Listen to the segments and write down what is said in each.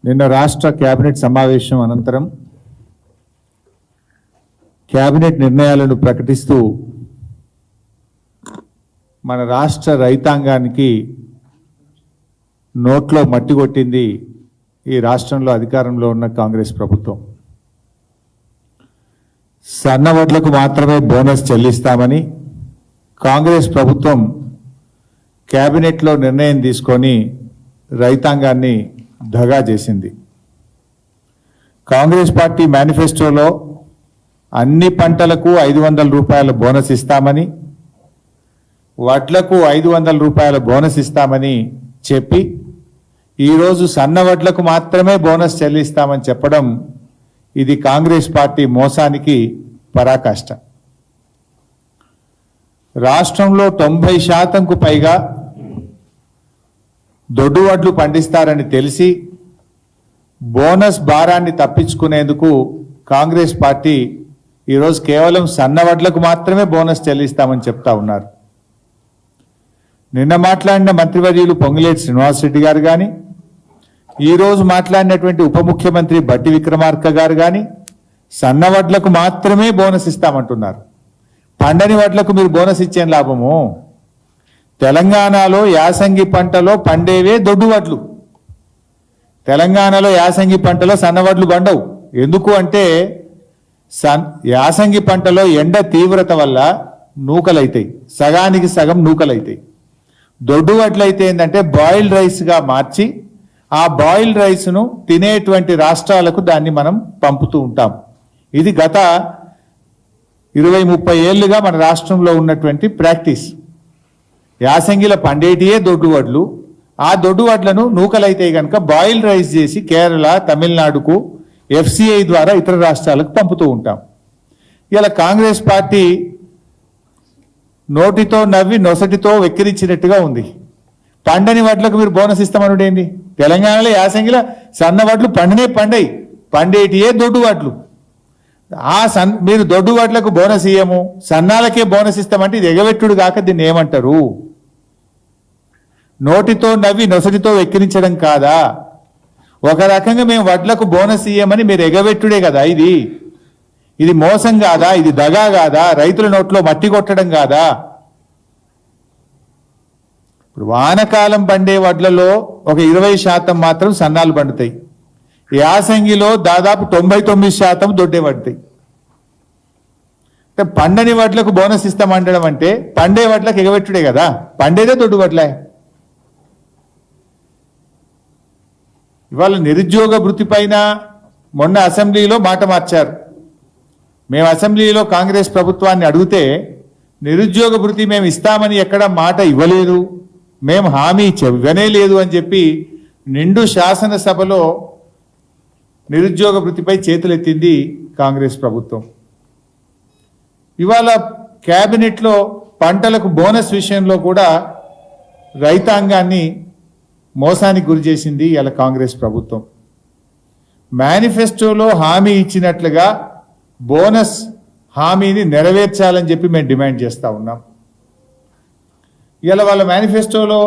నిన్న రాష్ట్ర కేబినెట్ సమావేశం అనంతరం కేబినెట్ నిర్ణయాలను ప్రకటిస్తూ మన రాష్ట్ర రైతాంగానికి నోట్లో మట్టి కొట్టింది ఈ రాష్ట్రంలో అధికారంలో ఉన్న కాంగ్రెస్ ప్రభుత్వం. సన్నవడ్లకు మాత్రమే బోనస్ చెల్లిస్తామని కాంగ్రెస్ ప్రభుత్వం కేబినెట్లో నిర్ణయం తీసుకొని రైతాంగాన్ని దగా చేసింది. కాంగ్రెస్ పార్టీ మేనిఫెస్టోలో అన్ని పంటలకు 500 రూపాయల బోనస్ ఇస్తామని, వడ్లకు 500 రూపాయల బోనస్ ఇస్తామని చెప్పి ఈరోజు సన్న వడ్లకు మాత్రమే బోనస్ చెల్లిస్తామని చెప్పడం ఇది కాంగ్రెస్ పార్టీ మోసానికి పరాకాష్ట. రాష్ట్రంలో 90% పైగా దొడ్డు వడ్లు పండిస్తారని తెలిసి బోనస్ భారాన్ని తప్పించుకునేందుకు కాంగ్రెస్ పార్టీ ఈరోజు కేవలం సన్న వడ్లకు మాత్రమే బోనస్ చెల్లిస్తామని చెప్తా ఉన్నారు. నిన్న మాట్లాడిన మంత్రివర్యులు పొంగులేటి శ్రీనివాసరెడ్డి గారు కానీ, ఈరోజు మాట్లాడినటువంటి ఉప ముఖ్యమంత్రి బట్టి విక్రమార్క గారు కానీ సన్న వడ్లకు మాత్రమే బోనస్ ఇస్తామంటున్నారు. పండని వడ్లకు మీరు బోనస్ ఇచ్చేం లాభము? తెలంగాణలో యాసంగి పంటలో పండేవే దొడ్డు వడ్లు. తెలంగాణలో యాసంగి పంటలో సన్నవడ్లు పండవు. ఎందుకు అంటే యాసంగి పంటలో ఎండ తీవ్రత వల్ల నూకలైతాయి, సగానికి సగం నూకలైతాయి. దొడ్డు వడ్లు అయితే ఏంటంటే బాయిల్డ్ రైస్గా మార్చి ఆ బాయిల్డ్ రైస్ను తినేటువంటి రాష్ట్రాలకు దాన్ని మనం పంపుతూ ఉంటాం. ఇది గత 20-30 ఏళ్ళుగా మన రాష్ట్రంలో ఉన్నటువంటి ప్రాక్టీస్. యాసంగిల పండేటియే దొడ్డు వడ్లు, ఆ దొడ్డు వడ్లను నూకలైతే కనుక బాయిల్డ్ రైస్ చేసి కేరళ, తమిళనాడుకు FCI ద్వారా ఇతర రాష్ట్రాలకు పంపుతూ ఉంటాం. ఇలా కాంగ్రెస్ పార్టీ నోటితో నవ్వి నొసటితో వెక్కిరించినట్టుగా ఉంది. పండని వడ్లకు మీరు బోనస్ ఇస్తామనుడేంది? తెలంగాణలో యాసంగిల సన్న వడ్లు పండేటియే దొడ్డు వడ్లు. మీరు దొడ్డు వడ్లకు బోనస్ ఇయ్యము, సన్నాలకే బోనస్ ఇస్తామంటే ఇది ఎగవెట్టుడు కాక దీన్ని ఏమంటారు? నోటితో నవ్వి నొసటితో వెక్కిరించడం కాదా? ఒక రకంగా మేము వడ్లకు బోనస్ ఇయ్యమని మీరు ఎగవెట్టుడే కదా. ఇది మోసం కాదా? ఇది దగా కాదా? రైతుల నోట్లో మట్టి కొట్టడం కాదా? ఇప్పుడు వానకాలం పండే వడ్లలో ఒక 20% మాత్రం సన్నాలు పండుతాయి. యాసంగిలో దాదాపు 99% దొడ్డే పడతాయి. అంటే పండని వడ్లకు బోనస్ ఇస్తామంటడం అంటే పండే వడ్లకు ఎగబెట్టుడే కదా. పండేదే దొడ్డు వడ్లే. ఇవాళ నిరుద్యోగ భృతి పైన మొన్న అసెంబ్లీలో మాట మార్చారు. మేము అసెంబ్లీలో కాంగ్రెస్ ప్రభుత్వాన్ని అడిగితే నిరుద్యోగ భృతి మేము ఇస్తామని ఎక్కడ మాట ఇవ్వలేదు, మేము హామీ ఇవ్వనే లేదు అని చెప్పి నిండు శాసనసభలో నిరుద్యోగ భృతిపై చేతులెత్తింది కాంగ్రెస్ ప్రభుత్వం. ఇవాళ కేబినెట్లో పంటలకు బోనస్ విషయంలో కూడా రైతాంగాన్ని మోసానికి గురి చేసింది ఇలా కాంగ్రెస్ ప్రభుత్వం. మేనిఫెస్టోలో హామీ ఇచ్చినట్లుగా బోనస్ హామీని నెరవేర్చాలని చెప్పి మేము డిమాండ్ చేస్తూ ఉన్నాం. ఇలా వాళ్ళ మేనిఫెస్టోలో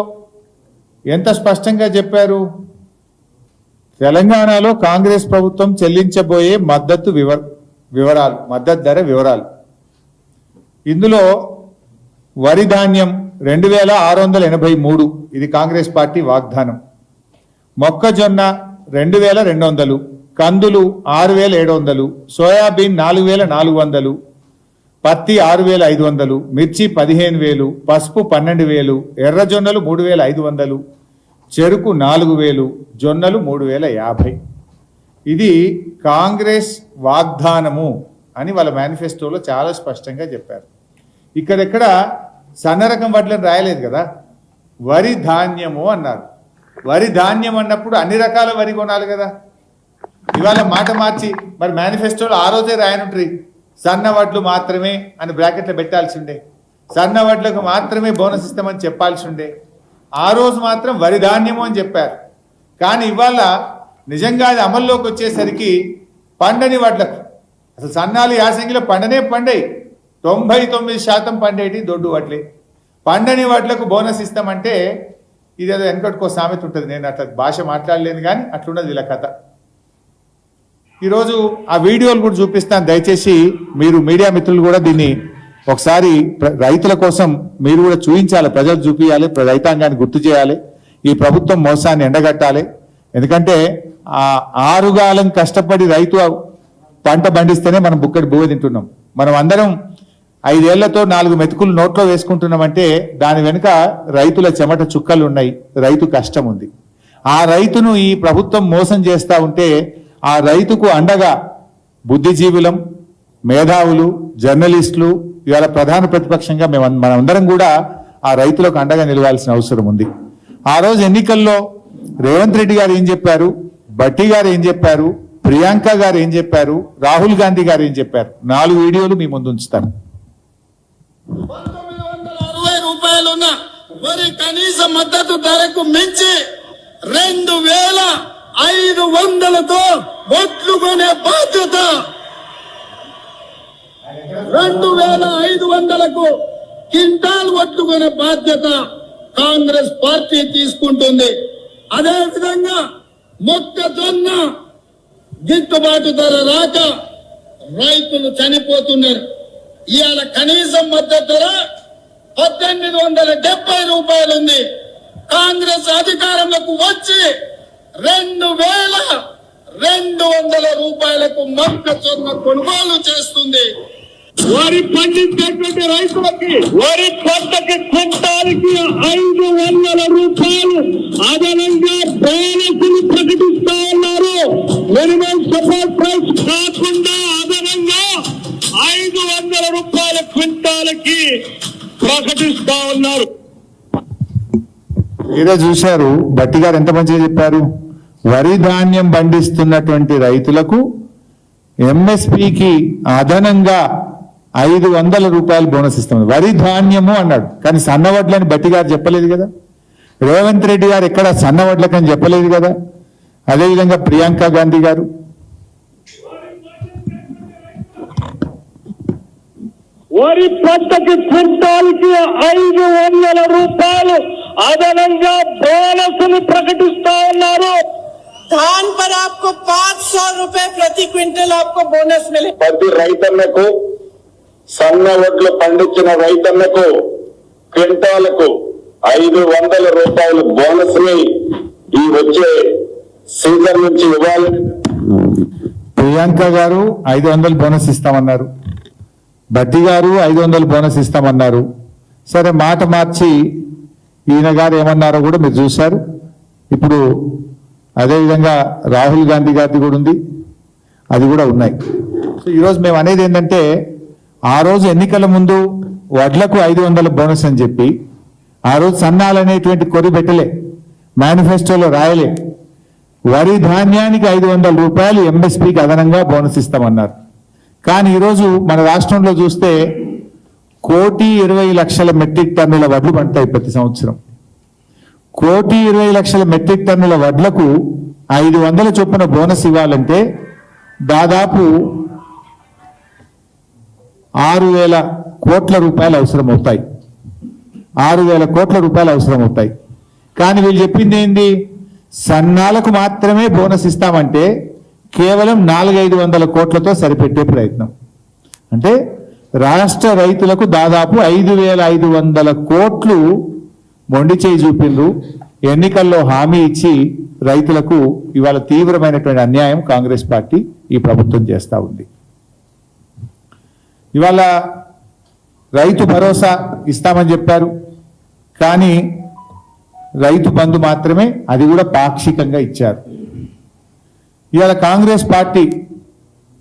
ఎంత స్పష్టంగా చెప్పారు? తెలంగాణలో కాంగ్రెస్ ప్రభుత్వం చెల్లించబోయే మద్దతు ధర వివరాలు. ఇందులో వరి ధాన్యం 2683, ఇది కాంగ్రెస్ పార్టీ వాగ్దానం. మొక్కజొన్న 2200, కందులు 6700, సోయాబీన్ 4400, పత్తి 6500, మిర్చి 15000, పసుపు 12000, ఎర్రజొన్నలు 3500, చెరుకు 4000, జొన్నలు 3050. ఇది కాంగ్రెస్ వాగ్దానము అని వాళ్ళ మేనిఫెస్టోలో చాలా స్పష్టంగా చెప్పారు. ఇక్కడెక్కడ సన్న రకం వడ్లను రాయలేదు కదా, వరి ధాన్యము అన్నారు. వరి ధాన్యం అన్నప్పుడు అన్ని రకాల వరి కొనాలి కదా. ఇవాళ మాట మార్చి మరి మేనిఫెస్టోలో ఆ రోజే రాయనుంట్రీ సన్న వడ్లు మాత్రమే అని బ్రాకెట్లో పెట్టాల్సి ఉండే, సన్న వడ్లకు మాత్రమే బోనస్ ఇస్తామని చెప్పాల్సి ఉండే. ఆ రోజు మాత్రం వరి ధాన్యము అని చెప్పారు. కానీ ఇవాళ నిజంగా అది అమల్లోకి వచ్చేసరికి పండని వడ్లకు, అసలు సన్నాలు యాసంగిలో పండనే పండాయి, 99% పండేటి దొడ్డు వడ్లే. పండని వడ్లకు బోనస్ ఇస్తామంటే ఇదేదో వెనకటికో సామెత ఉంటుంది, నేను అట్లా భాష మాట్లాడలేను కానీ అట్లున్నది వీళ్ళ కథ. ఈరోజు ఆ వీడియోలు కూడా చూపిస్తాను, దయచేసి మీరు మీడియా మిత్రులు కూడా దీన్ని ఒకసారి రైతుల కోసం మీరు కూడా చూపించాలి, ప్రజలు చూపించాలి, రైతాంగాన్ని గుర్తు చేయాలి, ఈ ప్రభుత్వం మోసాన్ని ఎండగట్టాలి. ఎందుకంటే ఆ ఆరుగాలం కష్టపడి రైతు పంట పండిస్తేనే మనం బుక్కడి బువ్వ తింటున్నాం. మనం అందరం 5 ఏళ్లతో 4 మెతుకులు నోట్లో వేసుకుంటున్నామంటే దాని వెనుక రైతుల చెమట చుక్కలు ఉన్నాయి, రైతు కష్టం ఉంది. ఆ రైతును ఈ ప్రభుత్వం మోసం చేస్తూ ఉంటే ఆ రైతుకు అండగా బుద్ధిజీవులం, మేధావులు, జర్నలిస్టులు, ఇవాళ ప్రధాన ప్రతిపక్షంగా మనందరం కూడా ఆ రైతులకు అండగా నిలవాల్సిన అవసరం ఉంది. ఆ రోజు ఎన్నికల్లో రేవంత్ రెడ్డి గారు ఏం చెప్పారు, భట్టి గారు ఏం చెప్పారు, ప్రియాంక గారు ఏం చెప్పారు, రాహుల్ గాంధీ గారు ఏం చెప్పారు, 4 వీడియోలు మీ ముందు ఉంచుతాను. 1960 రూపాయలున్న వరి కనీస మద్దతు ధరకు మించి 2500తో ఒట్లు కొనే బాధ్యత 2500కు క్వింటాల్ ఒట్లు కొనే బాధ్యత కాంగ్రెస్ పార్టీ తీసుకుంటుంది. అదే విధంగా మొక్కజొన్న గిట్టుబాటు ధర రాక రైతులు చనిపోతున్నారు. ఇవాళ కనీస మద్దతు ధర 1870 రూపాయలు ఉంది. కాంగ్రెస్ అధికారంలోకి వచ్చి 2200 రూపాయలకు మొక్కజొన్న కొనుగోలు చేస్తుంది. వరి పండించేటువంటి రైతులకి వరి పంటకి క్వింటాల్కి 500 రూపాయలు అదనంగా బోనస్లు ప్రకటిస్తా ఉన్నారు. మినిమం సపోర్ట్ ప్రైస్ కాకుండా అదనంగా 500 రూపాయల క్వింటాల్కి ప్రకటిస్తా ఉన్నారు. మీరే చూశారు భట్టి గారు ఎంత మంచిగా చెప్పారు. వరి ధాన్యం పండిస్తున్నటువంటి రైతులకు ఎంఎస్పికి అదనంగా 500 రూపాయలు బోనస్ ఇస్తాం. వరి ధాన్యము అన్నాడు, కానీ సన్నవడ్లని భట్టి గారు చెప్పలేదు కదా. రేవంత్ రెడ్డి గారు ఎక్కడ సన్నవడ్లకని చెప్పలేదు కదా. అదేవిధంగా ప్రియాంక గాంధీ గారు వరి పంటకి క్వింటాల్కి 500 రూపాయలు అదనంగా బోనస్ని ప్రకటిస్తా ఉన్నారు. धान पर आपको 500 रुपए प्रति क्विंटल आपको बोनस मिले. ప్రతి రైతన్నకు సన్న వడ్లు పండించిన రైతన్నకు క్వింటాలకు 500 రూపాయలు బోనస్ ని ఈ వచ్చే సీజన్ నుంచి ఇవ్వాలి. ప్రియాంక గారు 500 బోనస్ ఇస్తామన్నారు, భట్టి గారు 500 బోనస్ ఇస్తామన్నారు. సరే మాట మార్చి ఈయన గారు ఏమన్నారో కూడా మీరు చూశారు. ఇప్పుడు అదేవిధంగా రాహుల్ గాంధీ గారిది కూడా ఉంది, అది కూడా ఉన్నాయి. సో ఈరోజు మేము అనేది ఏంటంటే ఆ రోజు ఎన్నికల ముందు వడ్లకు 500 బోనస్ అని చెప్పి ఆ రోజు సన్నాలనేటువంటి కొరి పెట్టలే, మేనిఫెస్టోలో రాయలే. వరి ధాన్యానికి 500 రూపాయలు ఎంఎస్పీకి అదనంగా బోనస్ ఇస్తామన్నారు. కానీ ఈరోజు మన రాష్ట్రంలో చూస్తే 1,20,00,000 మెట్రిక్ టన్నుల వడ్లు పండుతాయి ప్రతి సంవత్సరం. 1,20,00,000 మెట్రిక్ టన్నుల వడ్లకు 500 చొప్పున బోనస్ ఇవ్వాలంటే దాదాపు 6,000 కోట్ల రూపాయలు అవసరం అవుతాయి. 6,000 కోట్ల రూపాయలు అవసరం అవుతాయి. కానీ వీళ్ళు చెప్పింది ఏంది, సన్నాలకు మాత్రమే బోనస్ ఇస్తామంటే కేవలం 400-500 కోట్లతో సరిపెట్టే ప్రయత్నం. అంటే రాష్ట్ర రైతులకు దాదాపు 5,500 కోట్లు మొండి చేయి చూపిండ్రు. ఎన్నికల్లో హామీ ఇచ్చి రైతులకు ఇవాళ తీవ్రమైనటువంటి అన్యాయం కాంగ్రెస్ పార్టీ ఈ ప్రభుత్వం చేస్తూ ఉంది. ఇవాళ రైతు భరోసా ఇస్తామని చెప్పారు, కానీ రైతు బంధు మాత్రమే, అది కూడా పాక్షికంగా ఇచ్చారు. ఇవాళ కాంగ్రెస్ పార్టీ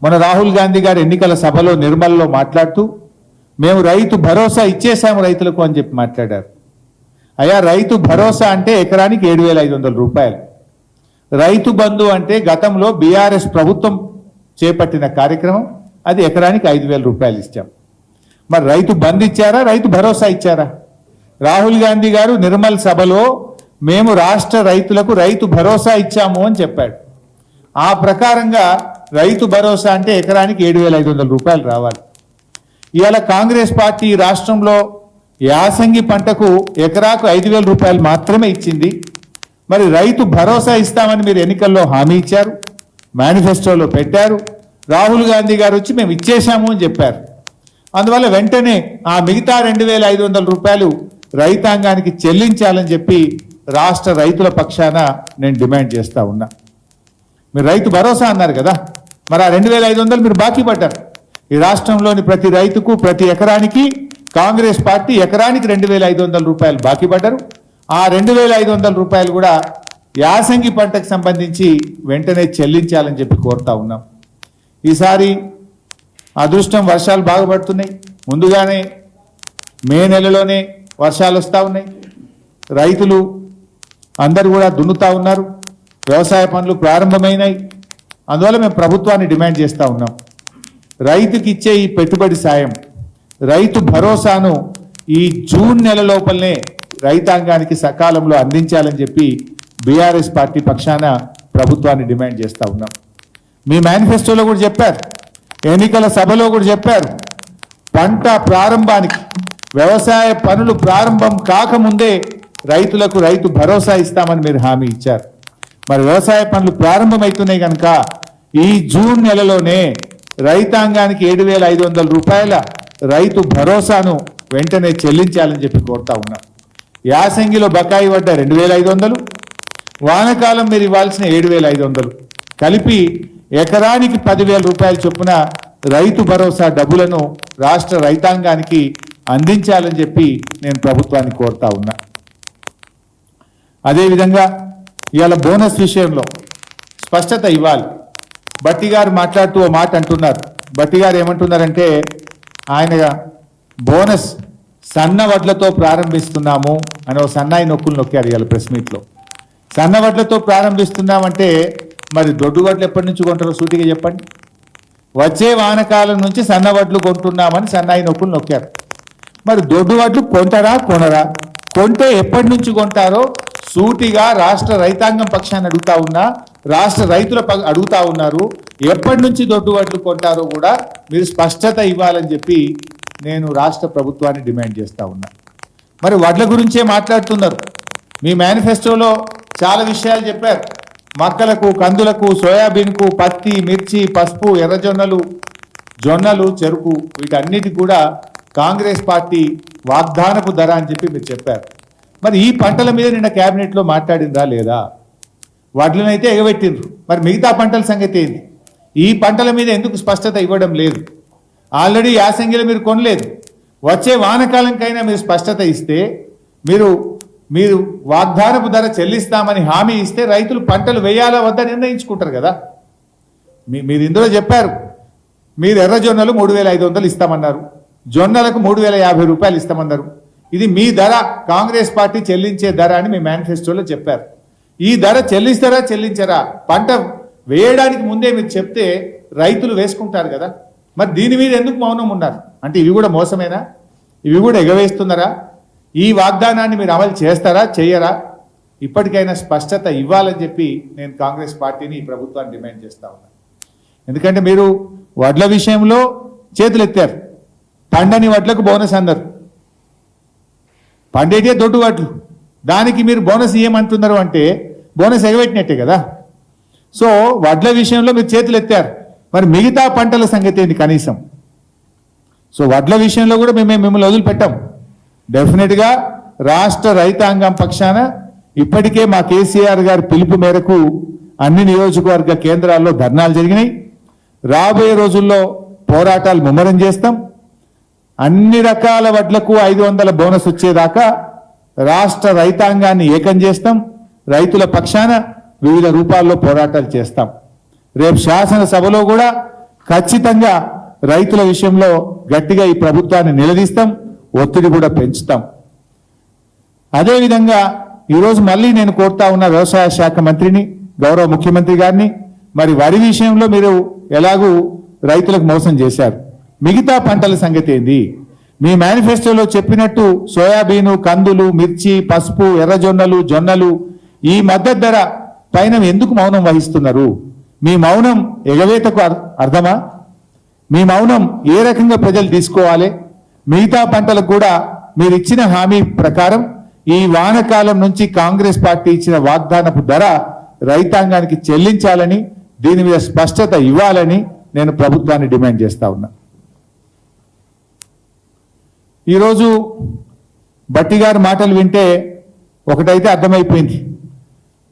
మన రాహుల్ గాంధీ గారు ఎన్నికల సభలో నిర్మల్లో మాట్లాడుతూ మేము రైతు భరోసా ఇచ్చేసాము రైతులకు అని చెప్పి మాట్లాడారు. అయ్యా, రైతు భరోసా అంటే ఎకరానికి 7,500 రూపాయలు. రైతు బంధు అంటే గతంలో బీఆర్ఎస్ ప్రభుత్వం చేపట్టిన కార్యక్రమం, అది ఎకరానికి 5,000 రూపాయలు ఇచ్చాం. మరి రైతు బంధు ఇచ్చారా, రైతు భరోసా ఇచ్చారా? రాహుల్ గాంధీ గారు నిర్మల్ సభలో మేము రాష్ట్ర రైతులకు రైతు భరోసా ఇచ్చాము అని చెప్పాడు. ఆ ప్రకారంగా రైతు భరోసా అంటే ఎకరానికి 7,500 రూపాయలు రావాలి. ఇవాళ కాంగ్రెస్ పార్టీ రాష్ట్రంలో యాసంగి పంటకు ఎకరాకు 5,000 రూపాయలు మాత్రమే ఇచ్చింది. మరి రైతు భరోసా ఇస్తామని మీరు ఎన్నికల్లో హామీ ఇచ్చారు, మేనిఫెస్టోలో పెట్టారు. రాహుల్ గాంధీ గారు వచ్చి మేము ఇచ్చేశాము అని చెప్పారు. అందువల్ల వెంటనే ఆ మిగతా 2,500 రూపాయలు రైతాంగానికి చెల్లించాలని చెప్పి రాష్ట్ర రైతుల పక్షాన నేను డిమాండ్ చేస్తా ఉన్నా. మీరు రైతు భరోసా అన్నారు కదా, మరి ఆ 2,500 మీరు బాకీ పడ్డారు. ఈ రాష్ట్రంలోని ప్రతి రైతుకు ప్రతి ఎకరానికి కాంగ్రెస్ పార్టీ ఎకరానికి 2,500 రూపాయలు బాకీ పడ్డారు. ఆ 2,500 రూపాయలు కూడా యాసంగి పంటకు సంబంధించి వెంటనే చెల్లించాలని చెప్పి కోరుతా ఉన్నాం. ఈసారి అదృష్టం వర్షాలు బాగా పడుతున్నాయి. ముందుగానే మే నెలలోనే వర్షాలు వస్తూ ఉన్నాయి. రైతులు అందరూ కూడా దున్నుతా ఉన్నారు. వ్యవసాయ పనులు ప్రారంభమైనాయి. అందువల్ల మేము ప్రభుత్వాన్ని డిమాండ్ చేస్తూ ఉన్నాం. రైతుకి ఇచ్చే ఈ పెట్టుబడి సాయం, రైతు భరోసాను ఈ జూన్ నెల లోపలనే రైతాంగానికి సకాలంలో అందించాలని చెప్పి బీఆర్ఎస్ పార్టీ పక్షాన ప్రభుత్వాన్ని డిమాండ్ చేస్తూ ఉన్నాం. మీ మేనిఫెస్టోలో కూడా చెప్పారు, ఎన్నికల సభలో కూడా చెప్పారు, పంట ప్రారంభానికి వ్యవసాయ పనులు ప్రారంభం కాకముందే రైతులకు రైతు భరోసా ఇస్తామని మీరు హామీ ఇచ్చారు. మరి వ్యవసాయ పనులు ప్రారంభమవుతున్నాయి కనుక ఈ జూన్ నెలలోనే రైతాంగానికి 7,500 రూపాయల రైతు భరోసాను వెంటనే చెల్లించాలని చెప్పి కోరుతా ఉన్నా. యాసంగిలో బకాయి పడ్డ 2,500, వానకాలం మీరు ఇవ్వాల్సిన 7,500 కలిపి ఎకరానికి 10,000 రూపాయల చొప్పున రైతు భరోసా డబ్బులను రాష్ట్ర రైతాంగానికి అందించాలని చెప్పి నేను ప్రభుత్వాన్ని కోరుతా ఉన్నా. అదేవిధంగా ఇవాళ బోనస్ విషయంలో స్పష్టత ఇవ్వాలి. బట్టి గారు మాట్లాడుతూ ఓ మాట అంటున్నారు. బట్టి గారు ఏమంటున్నారంటే ఆయన బోనస్ సన్న వడ్లతో ప్రారంభిస్తున్నాము అని ఒక సన్నాయి నొక్కులు నొక్కారు ఇవాళ ప్రెస్ మీట్లో. సన్న వడ్లతో ప్రారంభిస్తున్నామంటే మరి దొడ్డు వడ్లు ఎప్పటి నుంచి కొంటారో సూటిగా చెప్పండి. వచ్చే వానకాలం నుంచి సన్న వడ్లు కొంటున్నామని సన్నాయి నొక్కులు నొక్కారు. మరి దొడ్డు వడ్లు కొంటారా కొనరా, కొంటే ఎప్పటి నుంచి కొంటారో సూటిగా రాష్ట్ర రైతాంగం పక్షాన్ని అడుగుతా ఉన్నా, రాష్ట్ర రైతుల అడుగుతా ఉన్నారు. ఎప్పటి నుంచి దొడ్డు వడ్లు కొంటారో కూడా మీరు స్పష్టత ఇవ్వాలని చెప్పి నేను రాష్ట్ర ప్రభుత్వాన్ని డిమాండ్ చేస్తా ఉన్నా. మరి వడ్ల గురించే మాట్లాడుతున్నారు. మీ మేనిఫెస్టోలో చాలా విషయాలు చెప్పారు. మొక్కలకు, కందులకు, సోయాబీన్కు, పత్తి, మిర్చి, పసుపు, ఎర్రజొన్నలు, జొన్నలు, చెరుకు వీటన్నిటి కూడా కాంగ్రెస్ పార్టీ వాగ్దానపు ధర అని చెప్పి మీరు చెప్పారు. మరి ఈ పంటల మీద నిన్న క్యాబినెట్లో మాట్లాడిందా లేదా? వడ్లనైతే ఎగబెట్టిండ్రు, మరి మిగతా పంటల సంగతి ఏంది? ఈ పంటల మీద ఎందుకు స్పష్టత ఇవ్వడం లేదు? ఆల్రెడీ యాసంగిలో మీరు కొనలేదు. వచ్చే వానకాలంకైనా మీరు స్పష్టత ఇస్తే, మీరు వాగ్దానపు ధర చెల్లిస్తామని హామీ ఇస్తే రైతులు పంటలు వేయాలా వద్దా నిర్ణయించుకుంటారు కదా. మీరు ఇందులో చెప్పారు, మీరు ఎర్రజొన్నలు 3,500 ఇస్తామన్నారు, జొన్నలకు 3,050 రూపాయలు ఇస్తామన్నారు. ఇది మీ ధర, కాంగ్రెస్ పార్టీ చెల్లించే ధర అని మీ మేనిఫెస్టోలో చెప్పారు. ఈ ధర చెల్లిస్తారా చెల్లించరా? పంట వేయడానికి ముందే మీరు చెప్తే రైతులు వేసుకుంటారు కదా. మరి దీని మీద ఎందుకు మౌనం ఉన్నారు? అంటే ఇవి కూడా మోసమేనా? ఇవి కూడా ఎగవేస్తున్నారా? ఈ వాగ్దానాన్ని మీరు అమలు చేస్తారా చేయరా? ఇప్పటికైనా స్పష్టత ఇవ్వాలని చెప్పి నేను కాంగ్రెస్ పార్టీని, ఈ ప్రభుత్వాన్ని డిమాండ్ చేస్తా ఉన్నాను. ఎందుకంటే మీరు వడ్ల విషయంలో చేతులు ఎత్తారు. పండని వడ్లకు బోనస్ అన్నారు, పండేటే దొడ్డు వడ్లు, దానికి మీరు బోనస్ ఇవ్వమంటున్నారు అంటే బోనస్ ఎగబెట్టినట్టే కదా. సో వడ్ల విషయంలో మీరు చేతులు ఎత్తారు, మరి మిగతా పంటల సంగతి ఏంటి కనీసం? సో వడ్ల విషయంలో కూడా మేము మిమ్మల్ని వదిలిపెట్టాం. డెఫినెట్గా రాష్ట్ర రైతాంగం పక్షాన ఇప్పటికే మా కేసీఆర్ గారి పిలుపు మేరకు అన్ని నియోజకవర్గ కేంద్రాల్లో ధర్నాలు జరిగినాయి. రాబోయే రోజుల్లో పోరాటాలు ముమ్మరం చేస్తాం. అన్ని రకాల వడ్లకు 500 బోనస్ వచ్చేదాకా రాష్ట్ర రైతాంగాన్ని ఏకం చేస్తాం. రైతుల పక్షాన వివిధ రూపాల్లో పోరాటాలు చేస్తాం. రేపు శాసనసభలో కూడా ఖచ్చితంగా రైతుల విషయంలో గట్టిగా ఈ ప్రభుత్వాన్ని నిలదీస్తాం, ఒత్తిడి కూడా పెంచుతాం. అదేవిధంగా ఈరోజు మళ్ళీ నేను కోరుతా ఉన్న వ్యవసాయ శాఖ మంత్రిని, గౌరవ ముఖ్యమంత్రి గారిని, మరి వరి విషయంలో మీరు ఎలాగూ రైతులకు మోసం చేశారు, మిగతా పంటల సంగతి ఏంది? మీ మేనిఫెస్టోలో చెప్పినట్టు సోయాబీను, కందులు, మిర్చి, పసుపు, ఎర్రజొన్నలు, జొన్నలు ఈ మద్దతు ధర పైన ఎందుకు మౌనం వహిస్తున్నారు? మీ మౌనం ఎగవేతకు అర్థమా? మీ మౌనం ఏ రకంగా ప్రజలు తీసుకోవాలి? మిగతా పంటలకు కూడా మీరు ఇచ్చిన హామీ ప్రకారం ఈ వానకాలం నుంచి కాంగ్రెస్ పార్టీ ఇచ్చిన వాగ్దానపు ధర రైతాంగానికి చెల్లించాలని, దీని మీద స్పష్టత ఇవ్వాలని నేను ప్రభుత్వాన్ని డిమాండ్ చేస్తా ఉన్నా. ఈరోజు బట్టి గారి మాటలు వింటే ఒకటైతే అర్థమైపోయింది,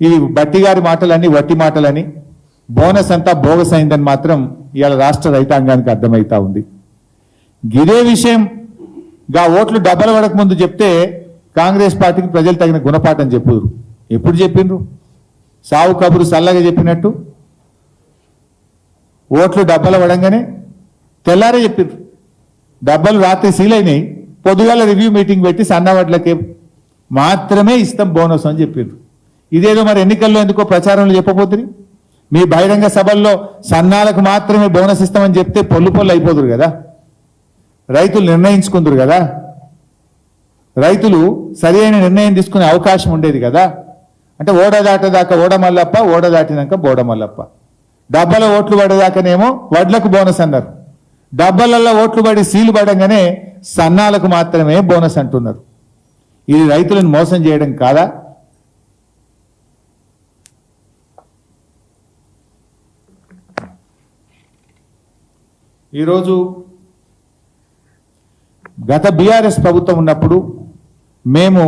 ఈ బట్టి గారి మాటలన్నీ వట్టి మాటలని, బోనస్ అంతా బోగస్ అయిందని మాత్రం ఇవాళ రాష్ట్ర రైతాంగానికి అర్థమవుతా ఉంది. ఇదే విషయంగా ఓట్లు డబ్బలు పడక ముందు చెప్తే కాంగ్రెస్ పార్టీకి ప్రజలు తగిన గుణపాఠం చెప్పుదురు. ఎప్పుడు చెప్పిండ్రు? సావు కబురు సల్లగా చెప్పినట్టు ఓట్లు డబ్బలు పడంగానే తెల్లారే చెప్పిండ్రు. డబ్బలు రాత్రి సీల్ అయినాయి, పొద్దుగాల రివ్యూ మీటింగ్ పెట్టి సన్నవాట్లకే మాత్రమే ఇస్తాం బోనస్ అని చెప్పిండ్రు. ఇదేదో మరి ఎన్నికల్లో ఎందుకో ప్రచారంలో చెప్పబోతుంది. మీ బహిరంగ సభల్లో సన్నాలకు మాత్రమే బోనస్ ఇస్తామని చెప్తే పొల్లు అయిపోదురు కదా, రైతులు నిర్ణయించుకుందరు కదా, రైతులు సరి అయిన నిర్ణయం తీసుకునే అవకాశం ఉండేది కదా. అంటే ఓడ దాటదాకా ఓడ మల్లప్ప, ఓడ దాటినాక బోడ మల్లప్ప. డబ్బల ఓట్లు పడేదాకానేమో వడ్లకు బోనస్ అన్నారు, డబ్బలలో ఓట్లు పడి సీలు పడంగానే సన్నాలకు మాత్రమే బోనస్ అంటున్నారు. ఇది రైతులను మోసం చేయడం కాదా? ఈరోజు గత బీఆర్ఎస్ ప్రభుత్వం ఉన్నప్పుడు మేము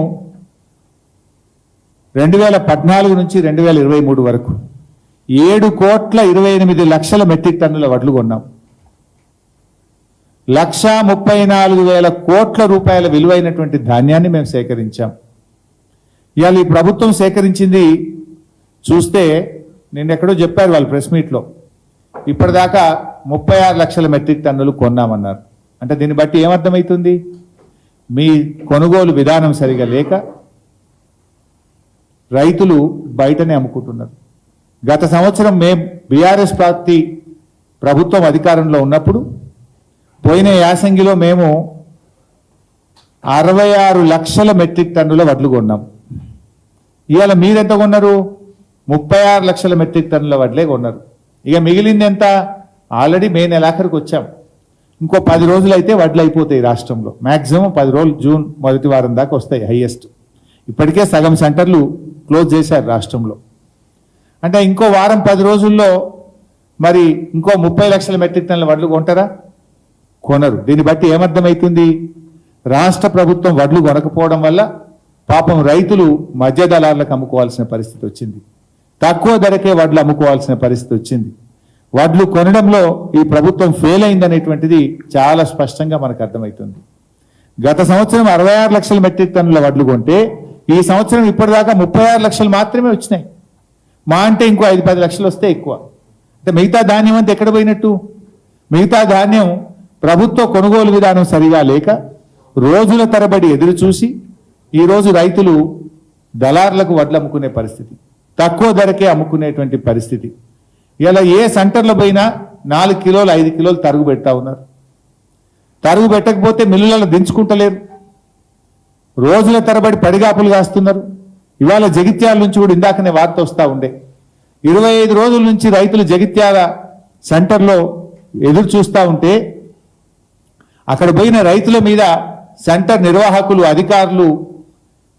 2014 నుంచి 2023 వరకు 7,28,00,000 మెట్రిక్ టన్నుల వడ్లు కొన్నాం. 1,34,000 కోట్ల రూపాయల విలువైనటువంటి ధాన్యాన్ని మేము సేకరించాం. ఇవాళ ఈ ప్రభుత్వం సేకరించింది చూస్తే నిన్నెక్కడో చెప్పారు వాళ్ళు ప్రెస్ మీట్లో, ఇప్పటిదాకా 36 లక్షల మెట్రిక్ టన్నులు కొన్నామన్నారు. అంటే దీన్ని బట్టి ఏమర్థమవుతుంది? మీ కొనుగోలు విధానం సరిగా లేక రైతులు బయటనే అమ్ముకుంటున్నారు. గత సంవత్సరం మేము బీఆర్ఎస్ పార్టీ ప్రభుత్వం అధికారంలో ఉన్నప్పుడు పోయిన యాసంగిలో మేము 66 లక్షల మెట్రిక్ టన్నుల వడ్లు కొన్నాం. ఇవాళ మీరెంత కొన్నారు? 36 లక్షల మెట్రిక్ టన్నుల వడ్లే కొన్నారు. ఇక మిగిలింది ఎంత? ఆల్రెడీ మే నెలాఖరికి వచ్చాం. ఇంకో 10 రోజులు అయితే వడ్లు అయిపోతాయి రాష్ట్రంలో. మ్యాక్సిమం 10 రోజులు, జూన్ మొదటి వారం దాకా వస్తాయి హైయెస్ట్. ఇప్పటికే సగం సెంటర్లు క్లోజ్ చేశారు రాష్ట్రంలో. అంటే ఇంకో వారం 10 రోజుల్లో మరి ఇంకో 30 లక్షల మెట్రిక్ టన్నుల వడ్లు కొంటారా? కొనరు. దీన్ని బట్టి ఏమర్థమవుతుంది? రాష్ట్ర ప్రభుత్వం వడ్లు కొనకపోవడం వల్ల పాపం రైతులు మధ్య దళార్లకు అమ్ముకోవాల్సిన పరిస్థితి వచ్చింది, తక్కువ ధరకే వడ్లు అమ్ముకోవాల్సిన పరిస్థితి వచ్చింది. వడ్లు కొనడంలో ఈ ప్రభుత్వం ఫెయిల్ అయిందనేటువంటిది చాలా స్పష్టంగా మనకు అర్థమవుతుంది. గత సంవత్సరం 66 లక్షల మెట్రిక్ టన్నుల వడ్లు కొంటే ఈ సంవత్సరం ఇప్పటిదాకా 36 లక్షలు మాత్రమే వచ్చినాయి. మా అంటే ఇంకో 5-10 లక్షలు వస్తే ఎక్కువ. అంటే మిగతా ధాన్యం అంతా ఎక్కడ పోయినట్టు? మిగతా ధాన్యం ప్రభుత్వ కొనుగోలు విధానం సరిగా లేక రోజుల తరబడి ఎదురు చూసి ఈరోజు రైతులు దళార్లకు వడ్లు అమ్ముకునే పరిస్థితి, తక్కువ ధరకే అమ్ముకునేటువంటి పరిస్థితి. ఇలా ఏ సెంటర్లో పోయినా 4 కిలోలు 5 కిలోలు తరుగు పెడతా ఉన్నారు. తరుగు పెట్టకపోతే మిల్లులలో దించుకుంటలేరు, రోజుల తరబడి పడిగాపులు కాస్తున్నారు. ఇవాళ జగిత్యాల నుంచి కూడా ఇందాకనే వార్త వస్తూ ఉండే, 25 రోజుల నుంచి రైతులు జగిత్యాల సెంటర్లో ఎదురు చూస్తూ ఉంటే అక్కడ పోయిన రైతుల మీద సెంటర్ నిర్వాహకులు, అధికారులు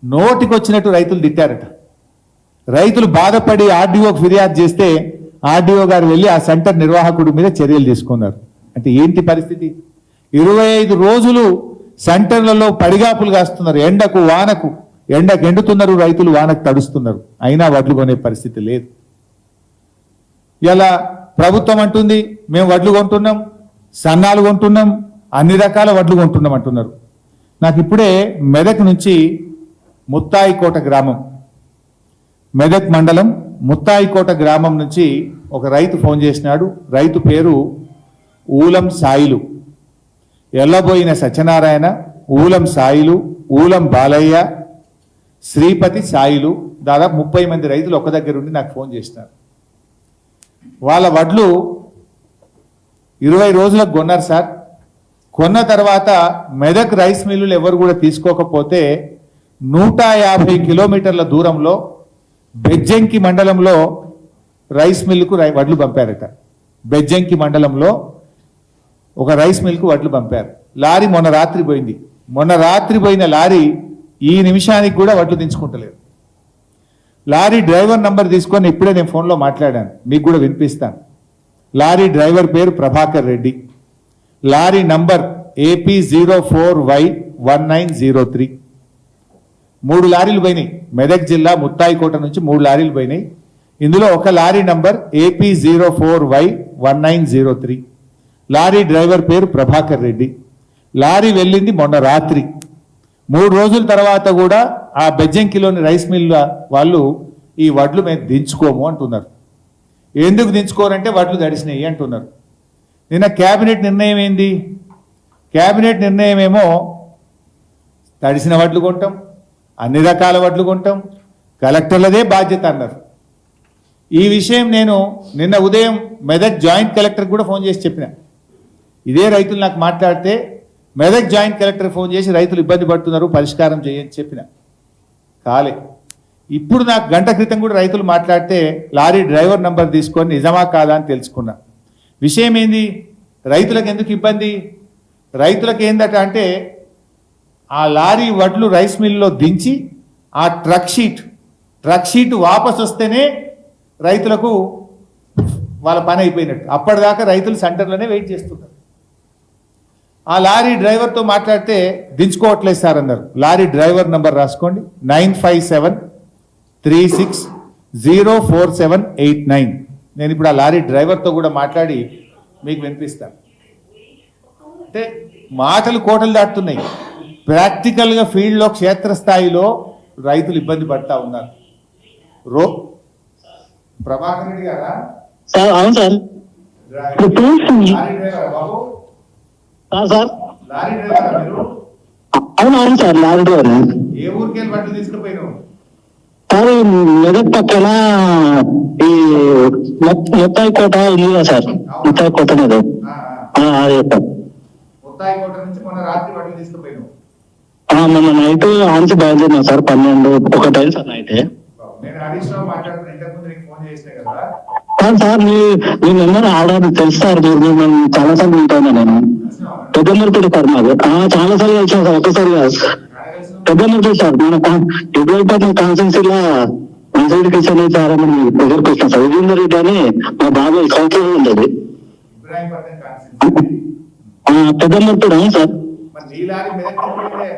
నోటికొచ్చినట్టు రైతులు తిట్టారట. రైతులు బాధపడి ఆర్డీఓకి ఫిర్యాదు చేస్తే ఆర్డీఓ గారు వెళ్ళి ఆ సెంటర్ నిర్వాహకుడి మీద చర్యలు తీసుకున్నారు. అంటే ఏంటి పరిస్థితి? 25 రోజులు సెంటర్లలో పడిగాపులు కాస్తున్నారు. ఎండకు వానకు, ఎండకు ఎండుతున్నారు రైతులు, వానకు తడుస్తున్నారు, అయినా వడ్లు కొనే పరిస్థితి లేదు. ఇలా ప్రభుత్వం అంటుంది మేము వడ్లు కొంటున్నాం, సన్నాలు కొంటున్నాం, అన్ని రకాల వడ్లు కొంటున్నాం అంటున్నారు. నాకు ఇప్పుడే మెదక్ నుంచి ముత్తాయికోట గ్రామం, మెదక్ మండలం ముత్తాయికోట గ్రామం నుంచి ఒక రైతు ఫోన్ చేసినాడు. రైతు పేరు ఊలం సాయిలు, ఎల్లబోయిన సత్యనారాయణ, ఊలం సాయిలు, ఊలం బాలయ్య, శ్రీపతి సాయిలు, దాదాపు 30 మంది రైతులు ఒక దగ్గర ఉండి నాకు ఫోన్ చేసినారు. వాళ్ళ వడ్లు 20 రోజులకు కొన్నారు సార్. కొన్న తర్వాత మెదక్ రైస్ మిల్లులు ఎవరు కూడా తీసుకోకపోతే 150 కిలోమీటర్ల దూరంలో బెజ్జంకి మండలంలో రైస్ మిల్లుకు వడ్లు పంపారట. బెజ్జంకి మండలంలో ఒక రైస్ మిల్కు వడ్లు పంపారు. లారీ మొన్న రాత్రి పోయింది, మొన్న రాత్రి పోయిన లారీ ఈ నిమిషానికి కూడా వడ్లు దించుకుంటలేదు. లారీ డ్రైవర్ నంబర్ తీసుకొని ఇప్పుడే నేను ఫోన్లో మాట్లాడాను, మీకు కూడా వినిపిస్తాను. లారీ డ్రైవర్ పేరు Prabhakar Reddy. Lorry number AP04Y1903. 3 లారీలు పోయినాయి. మెదక్ జిల్లా ముత్తాయికోట నుంచి 3 లారీలు పోయినాయి. ఇందులో ఒక lorry number AP04Y1903. Lorry driver పేరు ప్రభాకర్ రెడ్డి. లారీ వెళ్ళింది మొన్న రాత్రి. 3 రోజుల తర్వాత కూడా ఆ బెజ్జంకిలోని రైస్ మిల్ వాళ్ళు ఈ వడ్లు మేము దించుకోము అంటున్నారు. ఎందుకు దించుకోరంటే వడ్లు తడిసినాయి అంటున్నారు. నిన్న కేబినెట్ నిర్ణయం ఏంది? కేబినెట్ నిర్ణయం ఏమో తడిసిన వడ్లు కొంటాం, అన్ని రకాల వడ్లు కొంటాం, కలెక్టర్లదే బాధ్యత అన్నారు. ఈ విషయం నేను నిన్న ఉదయం మెదక్ జాయింట్ కలెక్టర్ కూడా ఫోన్ చేసి చెప్పిన. ఇదే రైతులు నాకు మాట్లాడితే మెదక్ జాయింట్ కలెక్టర్ ఫోన్ చేసి రైతులు ఇబ్బంది పడుతున్నారు, పరిష్కారం చేయని చెప్పిన. కాలే. ఇప్పుడు నాకు గంట క్రితం కూడా రైతులు మాట్లాడితే లారీ డ్రైవర్ నంబర్ తీసుకొని నిజమా కాదా అని తెలుసుకున్నా. విషయం ఏంది? రైతులకు ఎందుకు ఇబ్బంది? రైతులకు ఏందట అంటే ఆ లారీ వడ్లు రైస్ మిల్లో దించి ఆ ట్రక్ షీట్ వాపస్ వస్తేనే రైతులకు వాళ్ళ పని అయిపోయినట్టు. అప్పటిదాకా రైతులు సెంటర్లోనే వెయిట్ చేస్తున్నారు. ఆ లారీ డ్రైవర్తో మాట్లాడితే దించుకోవట్లేదు సార్ అన్నారు. లారీ డ్రైవర్ నంబర్ రాసుకోండి, 9573604789. నేను ఇప్పుడు ఆ లారీ డ్రైవర్తో కూడా మాట్లాడి మీకు వినిపిస్తాను. అంటే మాటలు కోటలు దాటుతున్నాయి. ప్రాక్టికల్గా ఫీల్డ్లో క్షేత్రస్థాయిలో రైతులు ఇబ్బంది పడతా ఉన్నారు. ప్రభాకర్ రెడ్డి గారా? సార్ అవును సార్. లారీ డ్రైవరా బాబు? సార్ లారీ డ్రైవరా మీరు? అవును అవును సార్, లారీ డ్రైవర్. ఏ ఊరికి వెళ్ళి బట్టలు తీసుకుపోయినావు? సార్ ఈ మెదక్ పక్కన ఈ ముత్తాయికోట ఉంది కదా సార్, ముత్తాయికోట మీద అదే సార్. ముత్తాయికోట నుంచి మొన్న రాత్రి బట్టలు తీసుకుపోయినావు? మొన్న నైట్ ఆన్సి బయలుదేరినా సార్, 12-1 అయింది సార్ నైట్. నేను హరీష్ రావు మాట్లాడుతున్నా, ఇంతకు ముందు నీకు ఫోన్ చేసినా కదా. సార్ మీ నెంబర్ ఆడాలి తెలుసు సార్, మీరు చాలా సార్లు ఉంటాను నేను. పెద్దమూర్తి సార్ మాది. చాలా సార్లు వచ్చాను సార్, ఒకసారి కాదు. పెద్దమూర్తి సార్ మన ఎదురైపోతున్న కాన్స్టిట్యూన్సీలో మంచిరెడ్డి కిషన్ చాలా మంది దగ్గరకు వచ్చినాం సార్. విజేందర్ రెడ్డి అని మా బాబాయ్ కౌన్సిలర్ ఉండేది. ఇబ్రాహీంపట్నం కాన్స్టిట్యూన్సీ. పెద్దమూర్తి అవును సార్. మరి నీ లారీ మెదక్ తీసుకెళ్ళే?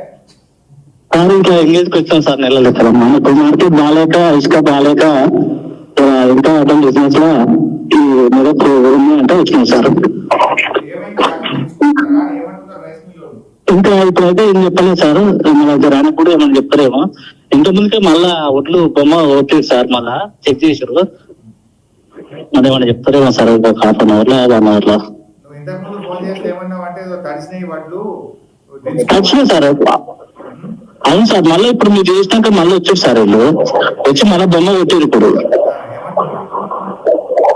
సార్ ఇంకా ఎంగేజ్కి వచ్చాం సార్ నెలలు సార్. మనకు మార్కెట్ బాగాలేక, ఇసుక బాగాలేక ఇంకా అటెండ్ బిజినెస్ లో ఈ మెదక్ ఉంది అంటే వచ్చినాం సార్. ఇంకా ఇప్పుడైతే ఏం చెప్పలేదు సార్, మన రానికి కూడా ఏమన్నా చెప్తారేమో. ఇంత ముందుకే మళ్ళా ఒట్లు బొమ్మ ఓట్లేదు సార్, మళ్ళా చెక్ చేసారు. మరి ఏమన్నా చెప్తారేమో సార్, ఒక ½ అన్ అవర్ లో 1 అవర్ లో. వచ్చినాయి సార్. అవును సార్, మళ్ళీ ఇప్పుడు మీరు చేసినాక మళ్ళీ వచ్చారు సార్, వీళ్ళు వచ్చి మళ్ళీ బొమ్మ కొట్టారు. ఇప్పుడు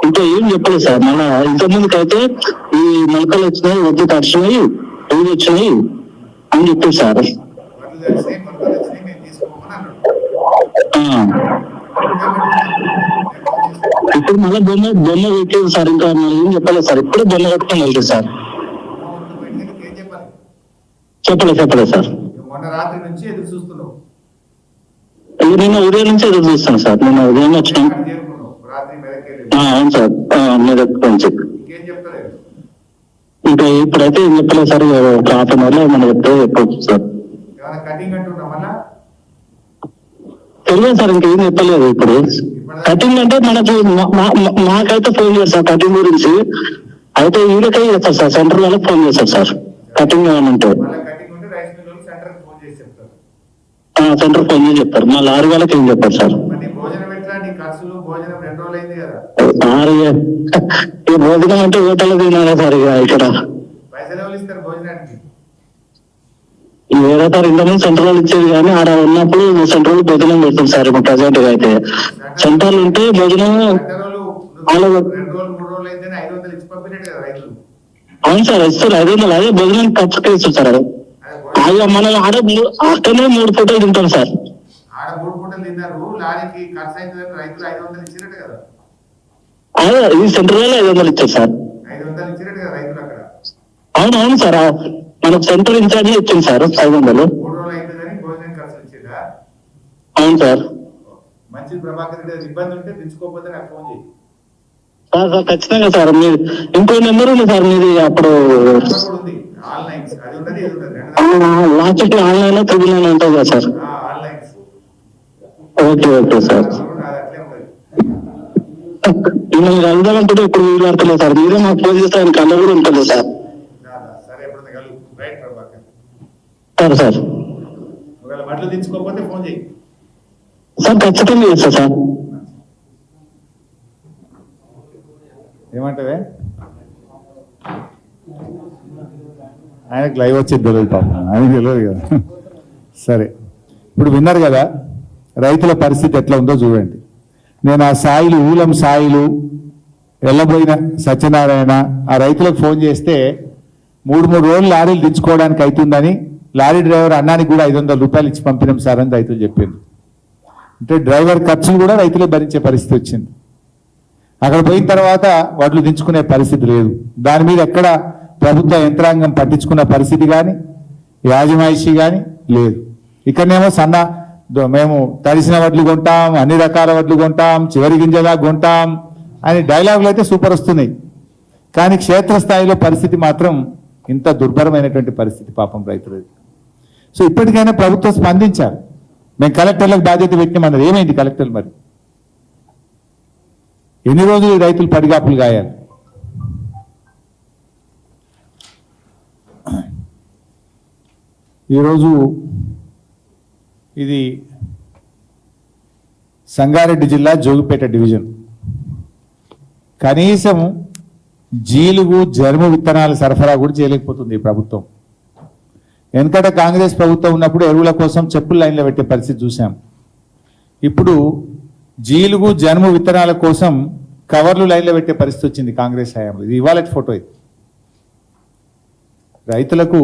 ఇంకా ఏం చెప్పలేదు సార్. మళ్ళా ఇంత ముందుకైతే ఈ మొలకలు వచ్చినాయి, వడ్లు తడిచినాయి, పువ్వులు వచ్చినాయి అని చెప్పారు సార్. ఇప్పుడు మళ్ళీ బొమ్మ పెట్టేది సార్. ఇంకా ఏం చెప్పలేదు సార్, ఇప్పుడే బొమ్మ కట్టుకొని వెళ్తారు సార్. చెప్పలేదు సార్. నిన్న ఉదయం నుంచి ఎదురు చూస్తాను సార్. నిన్న ఉదయం వచ్చినాం. అవును సార్, మెదక్ నుంచి. ఇంకా ఇప్పుడైతే ఏం చెప్పలేదు సార్, ఒక ½ అన్ అవర్ లో ఏమన్నా చెప్తే చెప్పవచ్చు సార్. తెలియదు సార్, ఇంకేం చెప్పలేదు. ఇప్పుడు కటింగ్ అంటే మనకి మాకైతే ఫోన్ చేస్తారు కటింగ్ గురించి. అయితే వీళ్ళకే చేస్తారు సార్, సెంటర్ వాళ్ళకి ఫోన్ చేస్తారు సార్ కటింగ్ ఏమంటే. సెంటర్ ఫోన్ చేసి చెప్తారు. మా లారీ వాళ్ళకి ఏం చెప్పారు సార్. ఈ భోజనం అంటే హోటల్ తినాలా సార్ ఇక ఇక్కడ. వేరే సార్ ఇంతకుముందు సెంట్రల్ ఇచ్చేది కానీ ఆడ ఉన్నప్పుడు సెంట్రల్ భోజనం పెడతాం సార్. ఇప్పుడు ప్రజెంట్ గా అయితే సెంట్రల్ ఉంటే భోజనం అవును సార్ ఇస్తారు. 500 అదే భోజనం ఖర్చుకే ఇస్తారు సార్. అయ్యా మనం ఆడ అక్కడనే 3 పూటలు తింటాం సార్. అదే ఈ సెంట్రల్ 500 ఇచ్చారు సార్. అవును సార్. మనకు సెంటర్ ఇన్ఛార్జ్ ఇచ్చింది సార్ 500. 3 రోజులు అవుతుందని భోజనం ఖర్చు వచ్చిందా? అవును సార్. మంచి ప్రభాకర్ రెడ్డి ఇబ్బంది ఉంటే తెచ్చుకోకపోతే నాకు ఫోన్ చేయి. సార్ ఖచ్చితంగా సార్. మీరు ఇంకో నెంబర్ ఉంది సార్ మీది అప్పుడు ఉంది ఆన్లైన్స్, అది ఉన్నది ఇది ఉన్నది. లాస్ట్ ఆన్లైన్ లో 399 ఉంటుంది కదా సార్? ఆన్లైన్స్. Okay sir. అట్లే ఉంటుంది. మిమ్మల్ని కలుద్దామంటే ఇప్పుడు వీలు పడతలేదు సార్. మీరే మాకు ఫోన్ చేస్తే ఆయన కళ్ళ కూడా ఉంటుంది సార్. సరే ఎప్పుడు కలు రైట్ ప్రభాకర్. సరే సార్. ఒకవేళ బట్టలు తెచ్చుకోకపోతే ఫోన్ చేయి సార్. ఖచ్చితంగా చేస్తా సార్. ఏమంటావే? ఆయనకు లైవ్ వచ్చేది తెలియదు పాపం, ఆయనకు తెలియదు కదా. సరే, ఇప్పుడు విన్నారు కదా రైతుల పరిస్థితి ఎట్లా ఉందో చూడండి. నేను ఆ సాయిలు ఊలం సాయిలు వెళ్ళబోయిన సత్యనారాయణ ఆ రైతులకు ఫోన్ చేస్తే 3 రోజులు లారీలు దించుకోవడానికి అవుతుందని లారీ డ్రైవర్ అన్నానికి కూడా 500 రూపాయలు ఇచ్చి పంపినాం సార్ అని రైతులు చెప్పారు. అంటే డ్రైవర్ ఖర్చులు కూడా రైతులే భరించే పరిస్థితి వచ్చింది. అక్కడ పోయిన తర్వాత వడ్లు దించుకునే పరిస్థితి లేదు. దాని మీద ఎక్కడ ప్రభుత్వ యంత్రాంగం పట్టించుకున్న పరిస్థితి కానీ యాజమాయిషి కానీ లేదు. ఇక్కడనేమో మేము తడిసిన వడ్లు కొంటాం, అన్ని రకాల వడ్లు కొంటాం, చివరి గింజలా కొంటాం అని డైలాగులు అయితే సూపర్ వస్తున్నాయి. కానీ క్షేత్రస్థాయిలో పరిస్థితి మాత్రం ఇంత దుర్భరమైనటువంటి పరిస్థితి పాపం రైతులది. సో ఇప్పటికైనా ప్రభుత్వం స్పందించాలి. మేము కలెక్టర్లకు బాధ్యత పెట్టినామన్నది ఏమైంది? కలెక్టర్లు మరి ఎన్ని రోజులు ఈ రైతులు పడిగాపులు గాయాలి? ఈరోజు ఇది సంగారెడ్డి జిల్లా జోగిపేట డివిజన్. కనీసం జీలుగు జర్ము విత్తనాల సరఫరా కూడా చేయలేకపోతుంది ఈ ప్రభుత్వం. వెనకట కాంగ్రెస్ ప్రభుత్వం ఉన్నప్పుడు ఎరువుల కోసం చెప్పుల లైన్లో పెట్టే పరిస్థితి చూసాం. ఇప్పుడు జీలుగు జర్ము విత్తనాల కోసం కవర్లు లైన్లో పెట్టే పరిస్థితి వచ్చింది కాంగ్రెస్ హయాంలో. ఇది ఇవాళ ఫోటో. ఇది రైతులకు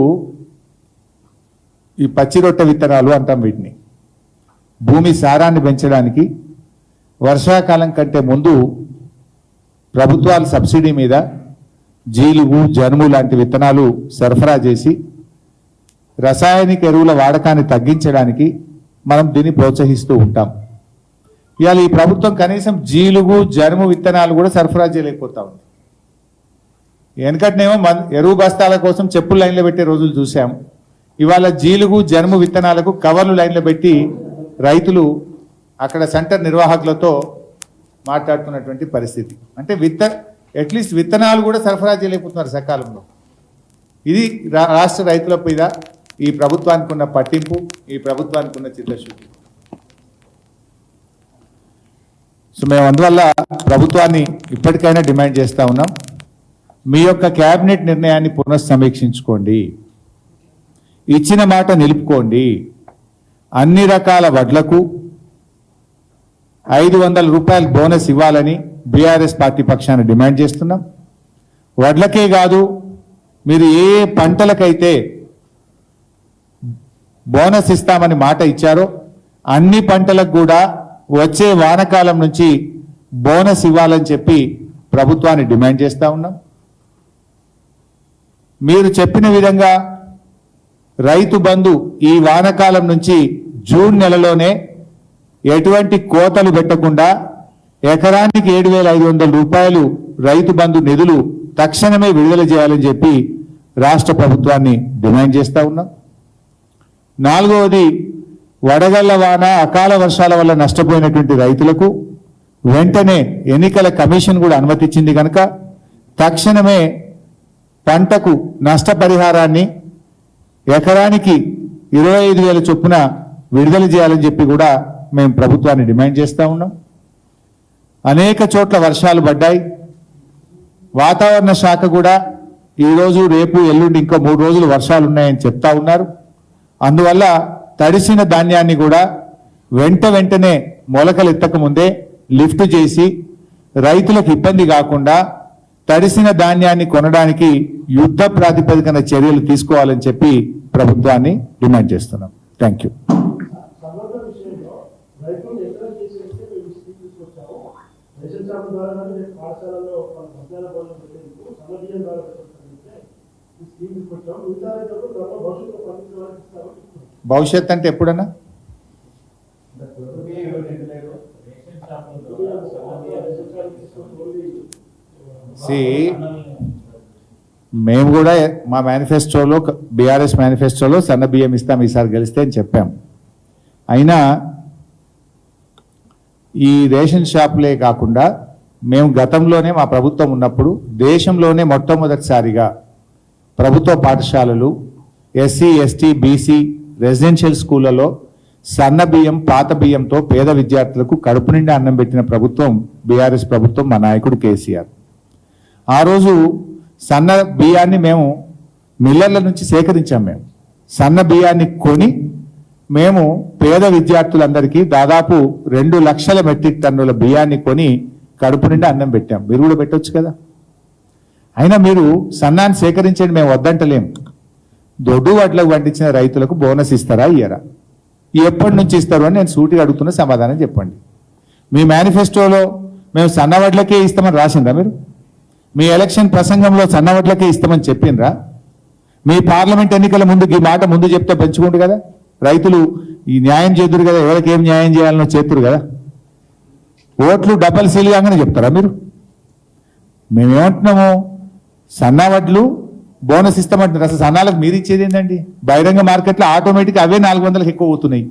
ఈ పచ్చి రొట్టె విత్తనాలు అంటాం వీటిని. భూమి సారాన్ని పెంచడానికి వర్షాకాలం కంటే ముందు ప్రభుత్వాలు సబ్సిడీ మీద జీలుగు జనుము లాంటి విత్తనాలు సరఫరా చేసి రసాయనిక ఎరువుల వాడకాన్ని తగ్గించడానికి మనం దీన్ని ప్రోత్సహిస్తూ ఉంటాం. ఇవాళ ఈ ప్రభుత్వం కనీసం జీలుగు జనుము విత్తనాలు కూడా సరఫరా చేయలేకపోతా ఉంది. వెనకటినేమో ఎరువు బస్తాల కోసం చెప్పులు లైన్లో పెట్టే రోజులు చూసాం. ఇవాళ జీలుగు జనుము విత్తనాలకు కవర్లు లైన్లో పెట్టి రైతులు అక్కడ సెంటర్ నిర్వాహకులతో మాట్లాడుతున్నటువంటి పరిస్థితి. అంటే అట్లీస్ట్ విత్తనాలు కూడా సరఫరా చేయలేకపోతున్నారు సకాలంలో. ఇది రాష్ట్ర రైతుల మీద ఈ ప్రభుత్వానికి ఉన్న పట్టింపు, ఈ ప్రభుత్వానికి ఉన్న చిత్తశుద్ధి. సో మేము అందువల్ల ప్రభుత్వాన్ని ఇప్పటికైనా డిమాండ్ చేస్తూ ఉన్నాం, మీ యొక్క కేబినెట్ నిర్ణయాన్ని పునఃసమీక్షించుకోండి, ఇచ్చిన మాట నిలుపుకోండి. అన్ని రకాల వడ్లకు 500 రూపాయలు బోనస్ ఇవ్వాలని బీఆర్ఎస్ పార్టీ పక్షాన డిమాండ్ చేస్తున్నాం. వడ్లకే కాదు, మీరు ఏ పంటలకైతే బోనస్ ఇస్తామని మాట ఇచ్చారో అన్ని పంటలకు కూడా వచ్చే వానాకాలం నుంచి బోనస్ ఇవ్వాలని చెప్పి ప్రభుత్వాన్ని డిమాండ్ చేస్తూ ఉన్నాం. మీరు చెప్పిన విధంగా రైతు బంధు ఈ వానాకాలం నుంచి జూన్ నెలలోనే ఎటువంటి కోతలు పెట్టకుండా ఎకరానికి 7,500 రూపాయలు రైతు బంధు నిధులు తక్షణమే విడుదల చేయాలని చెప్పి రాష్ట్ర ప్రభుత్వాన్ని డిమాండ్ చేస్తూ ఉన్నాం. 4వది, వడగళ్ల వాన అకాల వర్షాల వల్ల నష్టపోయినటువంటి రైతులకు వెంటనే ఎన్నికల కమిషన్ కూడా అనుమతించింది కనుక తక్షణమే పంటకు నష్టపరిహారాన్ని ఎకరానికి 25,000 చొప్పున విడుదల చేయాలని చెప్పి కూడా మేము ప్రభుత్వాన్ని డిమాండ్ చేస్తూ ఉన్నాం. అనేక చోట్ల వర్షాలు పడ్డాయి. వాతావరణ శాఖ కూడా ఈరోజు రేపు ఎల్లుండి ఇంకో 3 రోజులు వర్షాలు ఉన్నాయని చెప్తా ఉన్నారు. అందువల్ల తడిసిన ధాన్యాన్ని కూడా వెంటనే మొలకలు ఎత్తక ముందే లిఫ్ట్ చేసి రైతులకు ఇబ్బంది కాకుండా తడిసిన ధాన్యాన్ని కొనడానికి యుద్ధ ప్రాతిపదికన చర్యలు తీసుకోవాలని చెప్పి ప్రభుత్వాన్ని డిమాండ్ చేస్తున్నాం. Thank you. భవిష్యత్ అంటే ఎప్పుడన్నా మేము కూడా మా మేనిఫెస్టోలో బీఆర్ఎస్ మేనిఫెస్టోలో సన్న బియ్యం ఇస్తాం ఈసారి గెలిస్తే అని చెప్పాం. అయినా ఈ రేషన్ షాపులే కాకుండా మేము గతంలోనే మా ప్రభుత్వం ఉన్నప్పుడు దేశంలోనే మొట్టమొదటిసారిగా ప్రభుత్వ పాఠశాలలు ఎస్సీ ఎస్టీ బీసీ రెసిడెన్షియల్ స్కూళ్ళలో సన్న బియ్యం పాత బియ్యంతో పేద విద్యార్థులకు కడుపు నిండా అన్నం పెట్టిన ప్రభుత్వం బీఆర్ఎస్ ప్రభుత్వం, మా నాయకుడు కేసీఆర్. ఆ రోజు సన్న బియ్యాన్ని మేము మిల్లర్ల నుంచి సేకరించాం. మేము సన్న బియ్యాన్ని కొని మేము పేద విద్యార్థులందరికీ దాదాపు 2 లక్షల మెట్రిక్ టన్నుల బియ్యాన్ని కొని కడుపు నిండా అన్నం పెట్టాం. మీరు కూడా పెట్టొచ్చు కదా. అయినా మీరు సన్నాన్ని సేకరించండి, మేము వద్దంటలేం. దొడ్డు వడ్లకు పండించిన రైతులకు బోనస్ ఇస్తారా ఇయ్యరా? ఎప్పటి నుంచి ఇస్తారు అని నేను సూటిగా అడుగుతున్న సమాధానం చెప్పండి. మీ మేనిఫెస్టోలో మేము సన్న వడ్లకే ఇస్తామని రాసిందా? మీరు మీ ఎలక్షన్ ప్రసంగంలో సన్న వడ్లకే ఇస్తామని చెప్పిండ్రా? మీ పార్లమెంట్ ఎన్నికల ముందు ఈ మాట ముందు చెప్తే పెంచుకుంటు కదా, రైతులు ఈ న్యాయం చేతురు కదా, ఎవరికి ఏం న్యాయం చేయాలనో చేతురు కదా. ఓట్లు డబల్ సీల్ కాగానే చెప్తారా మీరు? మేమేమంటున్నాము, సన్న వడ్లు బోనస్ ఇస్తామంటున్నారు. అసలు సన్నాలకు మీరు ఇచ్చేది ఏంటండి? బహిరంగ మార్కెట్లో ఆటోమేటిక్ అవే 400లకు ఎక్కువ అవుతున్నాయి.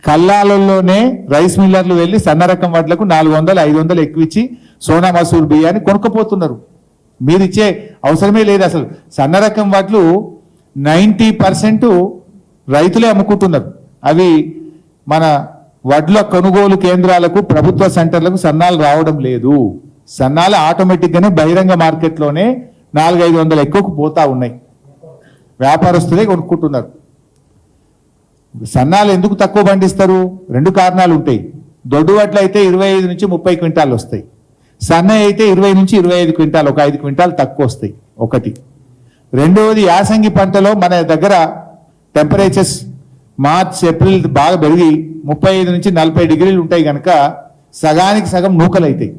కల్లాలలోనే రైస్ మిల్లర్లు వెళ్ళి సన్న రకం వడ్లకు 400, 500 ఎక్కువ ఇచ్చి సోనా మసూర్ బియ్యాన్ని కొనుక్కపోతున్నారు. మీరు ఇచ్చే అవసరమే లేదు. అసలు సన్న రకం వడ్లు 90% రైతులే అమ్ముకుంటున్నారు. అవి మన వడ్ల కొనుగోలు కేంద్రాలకు ప్రభుత్వ సెంటర్లకు సన్నాలు రావడం లేదు. సన్నాలు ఆటోమేటిక్గానే బహిరంగ మార్కెట్లోనే 400-500 ఎక్కువకు పోతా ఉన్నాయి. వ్యాపారస్తులే కొనుక్కుంటున్నారు. సన్నాలు ఎందుకు తక్కువ పండిస్తారు? 2 కారణాలు ఉంటాయి. దొడ్డు వడ్లు అయితే 25 నుంచి 30 క్వింటాలు వస్తాయి. సన్న అయితే 20 నుంచి 25 క్వింటాలు, ఒక 5 క్వింటాలు తక్కువ వస్తాయి. ఒకటి. రెండవది, యాసంగి పంటలో మన దగ్గర టెంపరేచర్స్ మార్చ్ ఏప్రిల్ బాగా పెరిగి 35 నుంచి 40 డిగ్రీలు ఉంటాయి కనుక సగానికి సగం నూకలు అవుతాయి.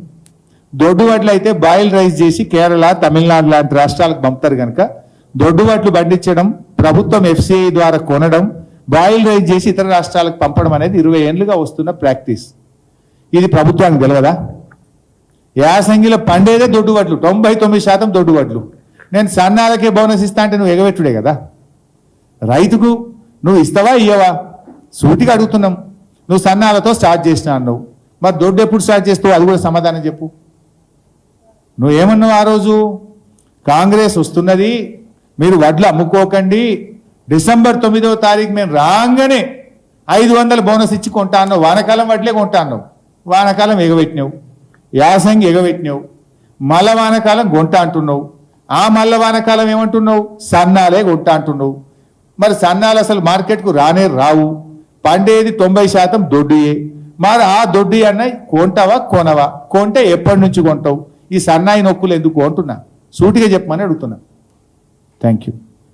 దొడ్డు వడ్లు అయితే బాయిల్ రైస్ చేసి కేరళ, తమిళనాడు లాంటి రాష్ట్రాలకు పంపుతారు కనుక దొడ్డు వడ్లు పండించడం, ప్రభుత్వం FCI ద్వారా కొనడం, బాయిల్ రైస్ చేసి ఇతర రాష్ట్రాలకు పంపడం అనేది 20 ఏళ్లుగా వస్తున్న ప్రాక్టీస్. ఇది ప్రభుత్వానికి తెలియదా? యాసంగిలో పండేదే దొడ్డు వడ్లు, 99% దొడ్డు వడ్లు. నేను సన్నాలకే బోనస్ ఇస్తా అంటే నువ్వు ఎగబెట్టుడే కదా. రైతుకు నువ్వు ఇస్తావా ఇయ్యవా? సూటిగా అడుగుతున్నాం. నువ్వు సన్నాలతో స్టార్ట్ చేసినా అన్నావు, మరి దొడ్డు ఎప్పుడు స్టార్ట్ చేస్తావు? అది కూడా సమాధానం చెప్పు. నువ్వేమన్నావు ఆ రోజు? కాంగ్రెస్ వస్తున్నది, మీరు వడ్లు అమ్ముకోకండి, డిసెంబర్ 9వ తారీఖు మేము రాగానే 500 బోనస్ ఇచ్చి కొంటా అన్నావు. వానకాలం వడ్లే కొంటా అన్నావు. వానకాలం ఎగబెట్టినావు, యాసంగి ఎగబెట్టినావు, మల్ల వానకాలం కొంటా అంటున్నావు. ఆ మల్ల వానకాలం ఏమంటున్నావు? సన్నాలే కొంటా అంటున్నావు. మరి సన్నాలు అసలు మార్కెట్కు రానే రావు. పండేది 90% దొడ్డియే. మరి ఆ దొడ్డి అన్నయ్య కొంటావా కొనవా? కొంటే ఎప్పటి నుంచి కొంటావు? ఈ సన్నాయి నొక్కులు ఎందుకు అంటున్నా? సూటిగా చెప్పమని అడుగుతున్నా. Thank you.